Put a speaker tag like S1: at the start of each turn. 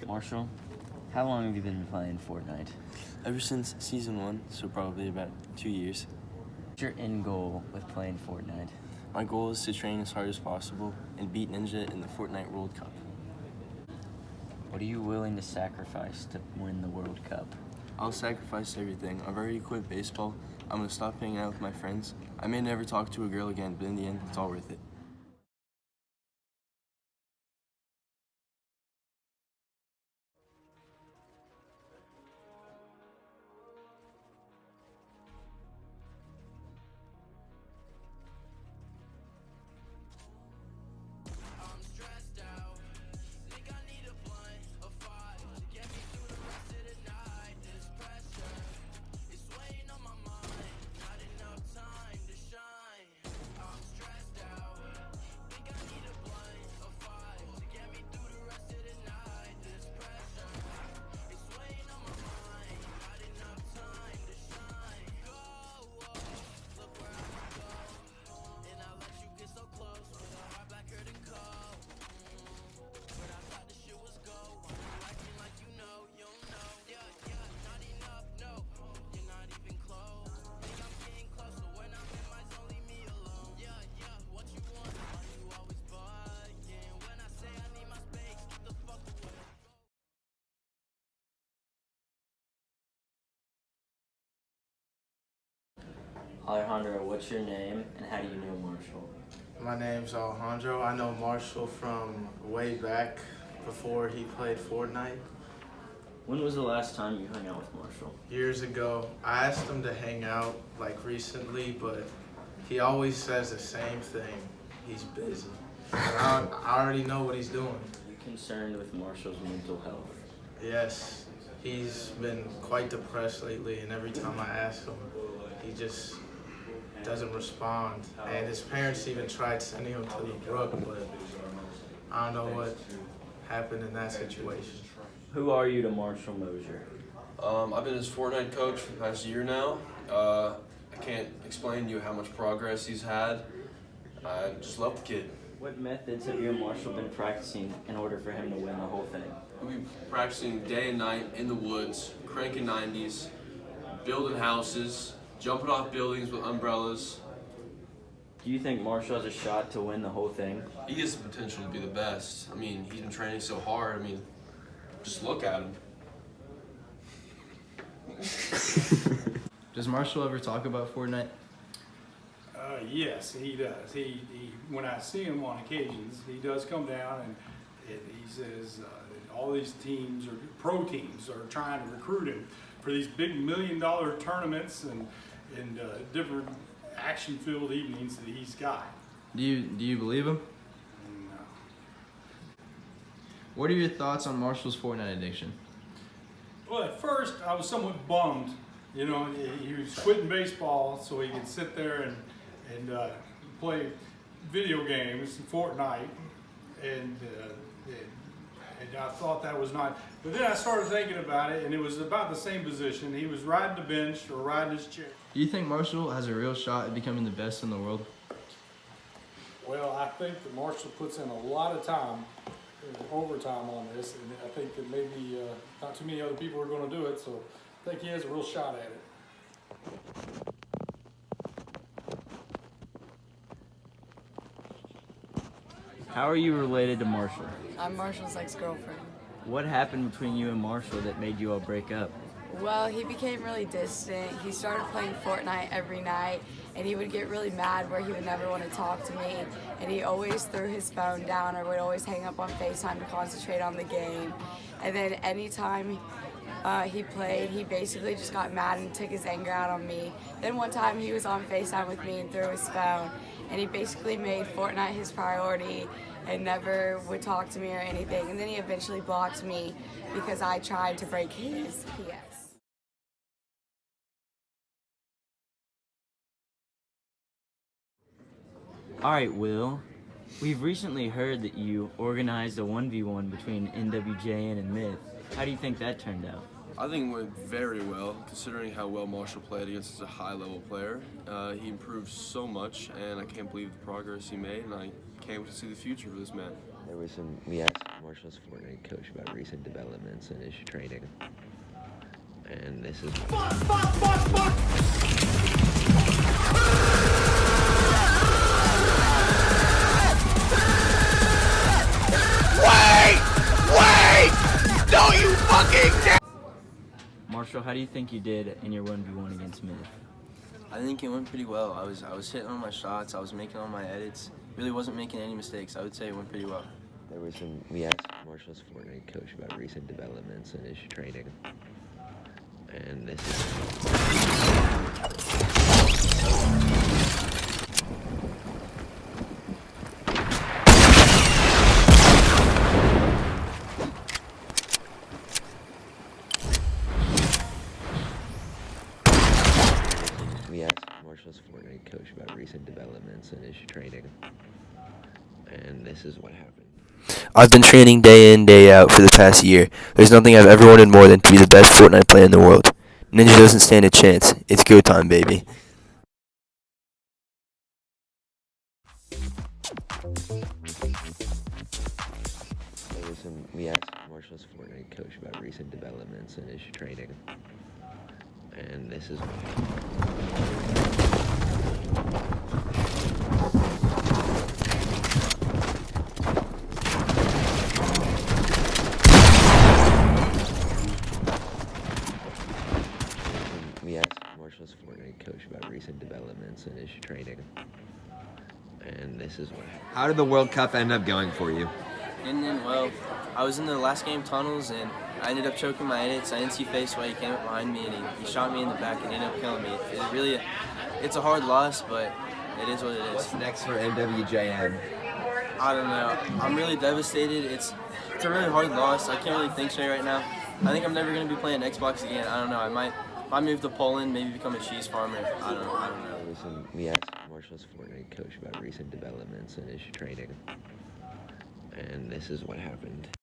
S1: Marshall, how long have you been playing Fortnite?
S2: Ever since season 1, so probably about 2 years.
S1: What's your end goal with playing Fortnite?
S2: My goal is to train as hard as possible and beat Ninja in the Fortnite World Cup.
S1: What are you willing to sacrifice to win the World Cup?
S2: I'll sacrifice everything. I've already quit baseball. I'm gonna stop hanging out with my friends. I may never talk to a girl again, but in the end, it's all worth it.
S1: Alejandro, what's your name and how do you know Marshall?
S3: My name's Alejandro. I know Marshall from way back before he played Fortnite.
S1: When was the last time you hung out with Marshall?
S3: Years ago, I asked him to hang out like recently, but he always says the same thing. He's busy. I already know what he's doing.
S1: Are you concerned with Marshall's mental health?
S3: Yes, he's been quite depressed lately, and every time I ask him, he just doesn't respond. And his parents even tried sending him to the brook, but I don't know what happened in that situation.
S1: Who are you to Marshall Mosier?
S4: I've been his Fortnite coach for the past year now. I can't explain to you how much progress he's had. I just love the kid.
S1: What methods have you and Marshall been practicing in order for him to win the whole thing?
S4: We've been practicing day and night in the woods, cranking 90s, building houses, jumping off buildings with umbrellas.
S1: Do you think Marshall has a shot to win the whole thing?
S4: He has the potential to be the best. I mean, he's been training so hard. I mean, just look at him.
S5: Does Marshall ever talk about Fortnite?
S6: Yes, he does. He when I see him on occasions, he does come down and he says all these teams, or pro teams, are trying to recruit him for these big $1 million tournaments and different action-filled evenings that he's got.
S5: Do you believe him?
S6: No.
S5: What are your thoughts on Marshall's Fortnite addiction?
S6: Well, at first I was somewhat bummed. You know, he was quitting baseball so he could sit there and play video games, Fortnite, and I thought that was not. But then I started thinking about it, and it was about the same position. He was riding the bench or riding his chair.
S5: Do you think Marshall has a real shot at becoming the best in the world?
S6: Well, I think that Marshall puts in a lot of time, overtime on this, and I think that maybe not too many other people are going to do it, so I think he has a real shot at it.
S1: How are you related to Marshall?
S7: I'm Marshall's ex-girlfriend.
S1: What happened between you and Marshall that made you all break up?
S7: Well, he became really distant. He started playing Fortnite every night, and he would get really mad where he would never want to talk to me, and he always threw his phone down or would always hang up on FaceTime to concentrate on the game. And then anytime he played, he basically just got mad and took his anger out on me. Then one time he was on FaceTime with me and threw his phone, and he basically made Fortnite his priority and never would talk to me or anything. And then he eventually blocked me because I tried to break his PS.
S1: Alright, Will. We've recently heard that you organized a 1v1 between NWJN and Myth. How do you think that turned out?
S4: I think it went very well, considering how well Marshall played against such a high-level player. He improved so much, and I can't believe the progress he made, and I can't wait to see the future for this man.
S8: We asked Marshall's Fortnite coach about recent developments in his training. And this is
S1: Marshall, how do you think you did in your 1v1 against Myth?
S2: I think it went pretty well. I was hitting all my shots. I was making all my edits. Really wasn't making any mistakes. I would say it went pretty well.
S8: we asked Marshall's Fortnite coach about recent developments in his training. And this is we asked Marshall's Fortnite coach about recent developments in his training. And this is what happened.
S9: I've been training day in, day out for the past year. There's nothing I've ever wanted more than to be the best Fortnite player in the world. Ninja doesn't stand a chance. It's go time, baby.
S8: We asked Marshall's Fortnite coach about recent developments in his training. And this is what happened. We asked Marshall's Fortnite coach about recent developments in his training. And this is what happened.
S10: How did the World Cup end up going for you?
S2: Well, I was in the last game tunnels and I ended up choking my edits. I didn't see face while he came up behind me and he shot me in the back and ended up killing me. It's a hard loss, but it is what it is.
S10: What's next for NWJN?
S2: I don't know. I'm really devastated. It's a really hard loss. I can't really think straight right now. I think I'm never going to be playing Xbox again. I don't know. I might move to Poland, maybe become a cheese farmer. I don't know.
S8: We asked Marshall's Fortnite coach about recent developments in his training. And this is what happened.